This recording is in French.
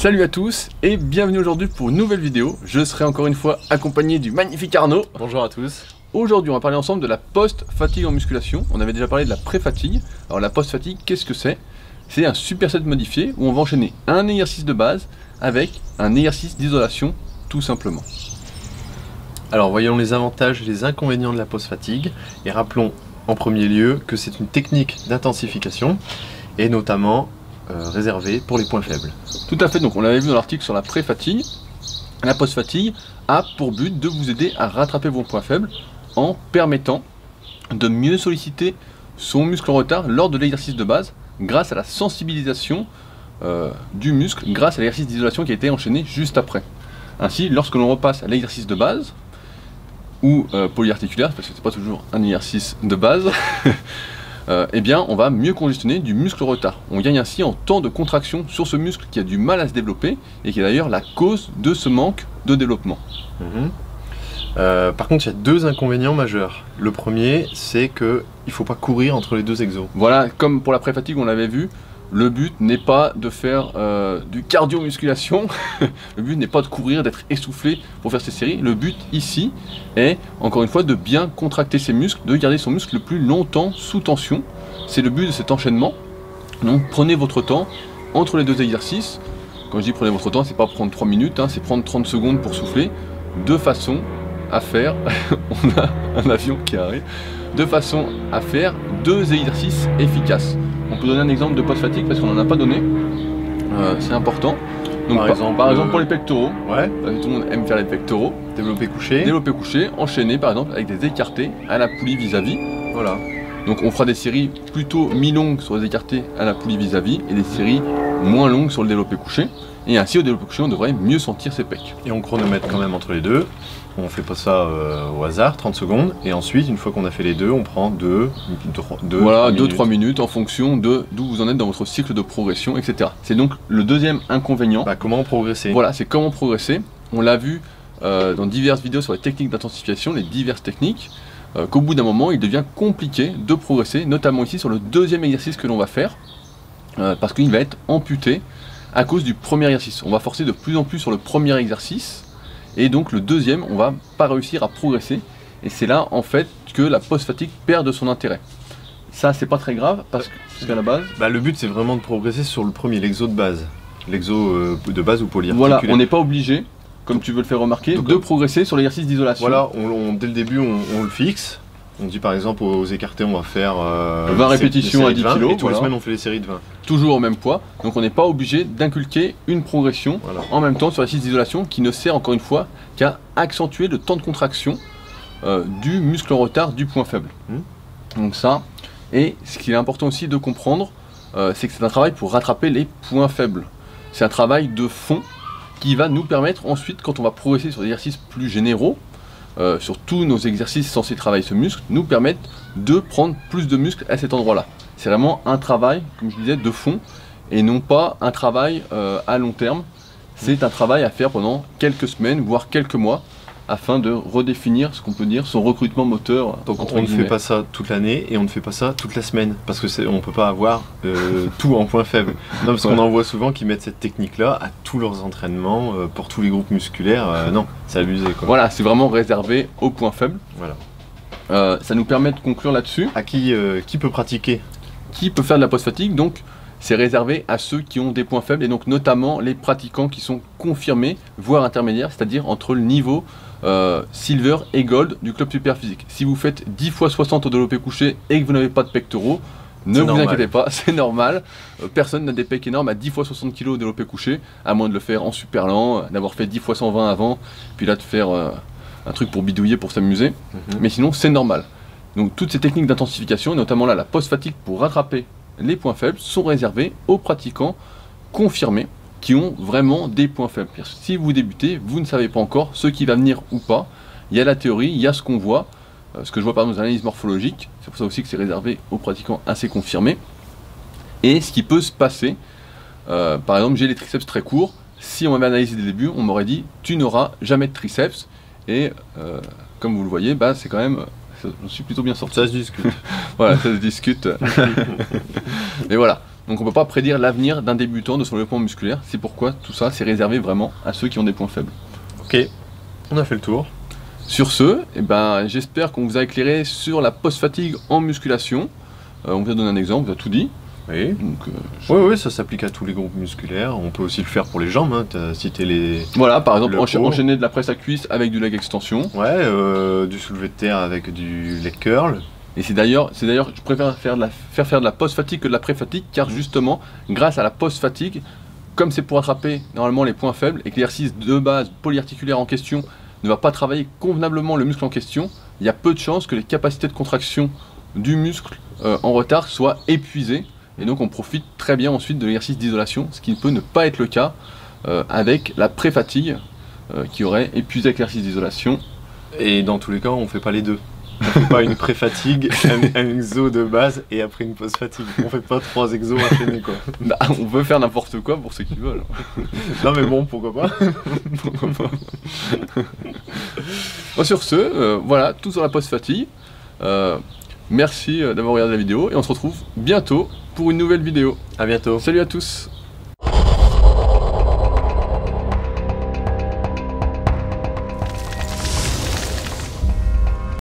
Salut à tous et bienvenue aujourd'hui pour une nouvelle vidéo. Je serai encore une fois accompagné du magnifique Arnaud. Bonjour à tous. Aujourd'hui on va parler ensemble de la post-fatigue en musculation. On avait déjà parlé de la pré-fatigue. Alors la post-fatigue, qu'est-ce que c'est? C'est un superset modifié où on va enchaîner un exercice de base avec un exercice d'isolation tout simplement. Alors voyons les avantages et les inconvénients de la post-fatigue et rappelons en premier lieu que c'est une technique d'intensification et notamment réservée pour les points faibles. Tout à fait, donc on l'avait vu dans l'article sur la pré-fatigue. La post-fatigue a pour but de vous aider à rattraper vos points faibles en permettant de mieux solliciter son muscle en retard lors de l'exercice de base grâce à la sensibilisation du muscle, grâce à l'exercice d'isolation qui a été enchaîné juste après. Ainsi, lorsque l'on repasse à l'exercice de base, ou polyarticulaire, parce que c'est pas toujours un exercice de base, eh bien on va mieux congestionner du muscle retard. On gagne ainsi en temps de contraction sur ce muscle qui a du mal à se développer et qui est d'ailleurs la cause de ce manque de développement. Par contre, il y a deux inconvénients majeurs. Le premier, c'est qu'il ne faut pas courir entre les deux exos. Voilà, comme pour la pré-fatigue, on l'avait vu, le but n'est pas de faire du cardio-musculation, le but n'est pas de courir, d'être essoufflé pour faire ces séries. Le but ici est, encore une fois, de bien contracter ses muscles, de garder son muscle le plus longtemps sous tension. C'est le but de cet enchaînement. Donc prenez votre temps entre les deux exercices. Quand je dis prenez votre temps, c'est pas prendre 3 minutes, hein, c'est prendre 30 secondes pour souffler, de façon à faire, on a un avion qui arrive, de façon à faire 2 exercices efficaces. On peut donner un exemple de post-fatigue parce qu'on n'en a pas donné, c'est important. Donc, par exemple pour les pectoraux, ouais. Parce que tout le monde aime faire les pectoraux. Développé couché. Développé couché, enchaîné par exemple avec des écartés à la poulie vis-à-vis. Voilà. Donc on fera des séries plutôt mi-longues sur les écartés à la poulie vis-à-vis et des séries moins longues sur le développé couché. Et ainsi au développé couché on devrait mieux sentir ses pecs. Et on chronomètre quand même entre les deux. On fait pas ça au hasard, 30 secondes. Et ensuite, une fois qu'on a fait les deux, on prend 2-3 minutes en fonction de d'où vous en êtes dans votre cycle de progression, etc. C'est donc le deuxième inconvénient. Comment progresser? Voilà, c'est comment progresser. On l'a vu dans diverses vidéos sur les techniques d'intensification, les diverses techniques, qu'au bout d'un moment, il devient compliqué de progresser, notamment ici sur le deuxième exercice que l'on va faire, parce qu'il va être amputé à cause du premier exercice. On va forcer de plus en plus sur le premier exercice, et donc le deuxième, on va pas réussir à progresser, et c'est là en fait que la post-fatigue perd de son intérêt. Ça c'est pas très grave, parce qu'à la base... le but c'est vraiment de progresser sur le premier, l'exo de base. L'exo de base ou polyarticulaire. Voilà, on n'est pas obligé, comme tu veux le faire remarquer, de progresser sur l'exercice d'isolation. Voilà, dès le début on le fixe. On dit par exemple aux écartés on va faire 20 répétitions à 10 kg. Et tous les semaines on fait les séries de 20. Toujours au même poids, donc on n'est pas obligé d'inculquer une progression en même temps sur l'exercice d'isolation qui ne sert encore une fois qu'à accentuer le temps de contraction du muscle en retard du point faible. Donc ça, et ce qui est important aussi de comprendre, c'est que c'est un travail pour rattraper les points faibles. C'est un travail de fond qui va nous permettre ensuite, quand on va progresser sur des exercices plus généraux, sur tous nos exercices censés travailler ce muscle, nous permettent de prendre plus de muscles à cet endroit-là. C'est vraiment un travail, comme je disais, de fond, et non pas un travail à long terme. C'est un travail à faire pendant quelques semaines, voire quelques mois, afin de redéfinir ce qu'on peut dire son recrutement moteur. Donc on ne fait pas ça toute l'année et on ne fait pas ça toute la semaine, parce que on ne peut pas avoir tout en point faible. Non, parce qu'on en voit souvent qui mettent cette technique-là à tous leurs entraînements, pour tous les groupes musculaires. Non, c'est abusé quoi. Voilà, c'est vraiment réservé aux points faibles. Voilà. Ça nous permet de conclure là-dessus. À qui peut pratiquer? Qui peut faire de la post-fatigue, donc c'est réservé à ceux qui ont des points faibles et donc notamment les pratiquants qui sont confirmés, voire intermédiaires, c'est-à-dire entre le niveau silver et gold du club super physique. Si vous faites 10 x 60 au développé couché et que vous n'avez pas de pectoraux, ne vous inquiétez pas, c'est normal. Personne n'a des pecs énormes à 10 x 60 kg au développé couché, à moins de le faire en super lent, d'avoir fait 10 x 120 avant, puis là de faire un truc pour bidouiller, pour s'amuser. Mais sinon c'est normal. Donc toutes ces techniques d'intensification, notamment là la post-fatigue pour rattraper les points faibles, sont réservées aux pratiquants confirmés qui ont vraiment des points faibles. Si vous débutez, vous ne savez pas encore ce qui va venir ou pas. Il y a la théorie, il y a ce qu'on voit, ce que je vois par exemple dans les analyses morphologiques, c'est pour ça aussi que c'est réservé aux pratiquants assez confirmés. Et ce qui peut se passer, par exemple j'ai les triceps très courts, si on m'avait analysé dès le début, on m'aurait dit tu n'auras jamais de triceps, et comme vous le voyez, c'est quand même... Je suis plutôt bien sorti. Ça se discute. Voilà, ça se discute. Et voilà. Donc on ne peut pas prédire l'avenir d'un débutant de son développement musculaire. C'est pourquoi tout ça, c'est réservé vraiment à ceux qui ont des points faibles. Ok, on a fait le tour. Sur ce, eh ben, j'espère qu'on vous a éclairé sur la post-fatigue en musculation. On vous a donné un exemple, on vous a tout dit. Oui. Donc, Oui, ça s'applique à tous les groupes musculaires. On peut aussi le faire pour les jambes. Hein. Tu as cité les. Voilà, par exemple, le haut. enchaîner de la presse à cuisse avec du leg extension. Ouais, du soulevé de terre avec du leg curl. Et c'est d'ailleurs, je préfère faire de la post-fatigue que de la pré-fatigue, car justement, grâce à la post-fatigue, comme c'est pour attraper normalement les points faibles et que l'exercice de base polyarticulaire en question ne va pas travailler convenablement le muscle en question, il y a peu de chances que les capacités de contraction du muscle en retard soient épuisées. Et donc on profite très bien ensuite de l'exercice d'isolation, ce qui ne peut ne pas être le cas avec la pré-fatigue qui aurait épuisé l'exercice d'isolation. Et dans tous les cas, on fait pas les deux. On fait pas une pré-fatigue, un exo de base et après une post-fatigue. On fait pas 3 exos enchaînés quoi. Bah, on peut faire n'importe quoi pour ceux qui veulent. Non mais bon, pourquoi pas. Bon, sur ce, voilà, tout sur la post-fatigue. Merci d'avoir regardé la vidéo et on se retrouve bientôt pour une nouvelle vidéo. À bientôt. Salut à tous.